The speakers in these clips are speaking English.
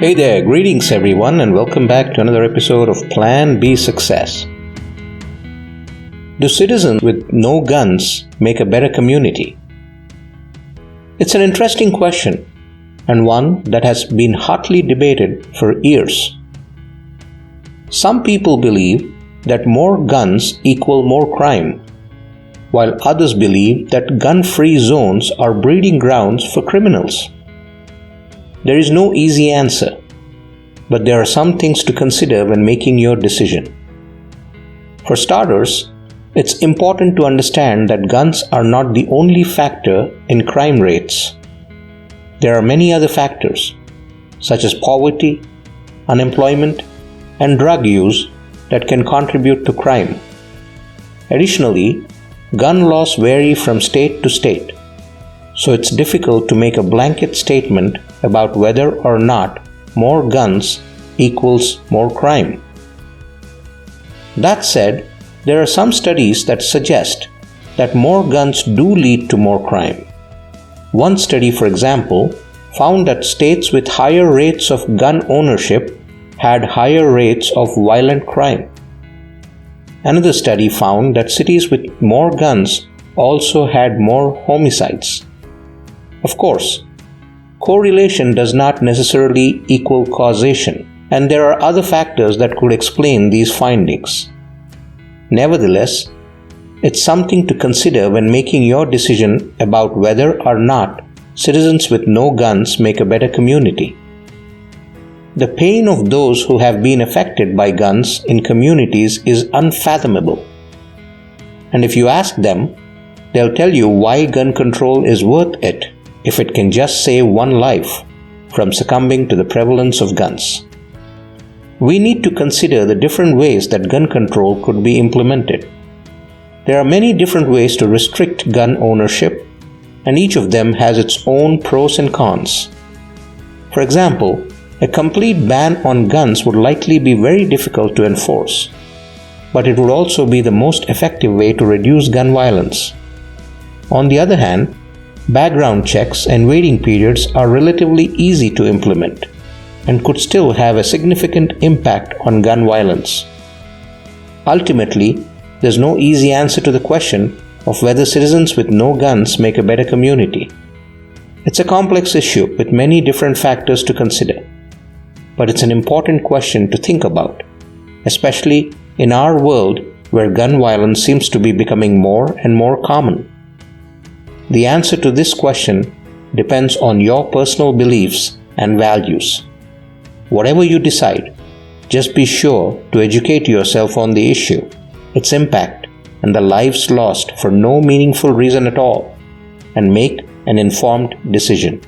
Hey there, greetings everyone, and welcome back to another episode of Plan B Success. Do citizens with no guns make a better community? It's an interesting question, and one that has been hotly debated for years. Some people believe that more guns equal more crime, while others believe that gun-free zones are breeding grounds for criminals. There is no easy answer, but there are some things to consider when making your decision. For starters, it's important to understand that guns are not the only factor in crime rates. There are many other factors, such as poverty, unemployment, and drug use that can contribute to crime. Additionally, gun laws vary from state to state, so it's difficult to make a blanket statement about whether or not more guns equals more crime. That said, there are some studies that suggest that more guns do lead to more crime. One study, for example, found that states with higher rates of gun ownership had higher rates of violent crime. Another study found that cities with more guns also had more homicides. Of course, correlation does not necessarily equal causation, and there are other factors that could explain these findings. Nevertheless, it's something to consider when making your decision about whether or not citizens with no guns make a better community. The pain of those who have been affected by guns in communities is unfathomable. And if you ask them, they'll tell you why gun control is worth it if it can just save one life from succumbing to the prevalence of guns. We need to consider the different ways that gun control could be implemented. There are many different ways to restrict gun ownership, and each of them has its own pros and cons. For example, a complete ban on guns would likely be very difficult to enforce, but it would also be the most effective way to reduce gun violence. On the other hand, background checks and waiting periods are relatively easy to implement and could still have a significant impact on gun violence. Ultimately, there's no easy answer to the question of whether citizens with no guns make a better community. It's a complex issue with many different factors to consider, but it's an important question to think about, especially in our world where gun violence seems to be becoming more and more common. The answer to this question depends on your personal beliefs and values. Whatever you decide, just be sure to educate yourself on the issue, its impact, and the lives lost for no meaningful reason at all, and make an informed decision.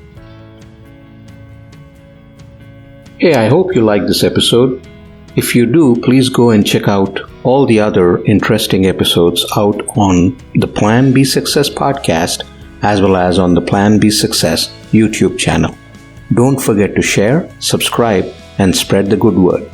Hey, I hope you liked this episode. If you do, please go and check out all the other interesting episodes out on the Plan B Success podcast as well as on the Plan B Success YouTube channel. Don't forget to share, subscribe, and spread the good word.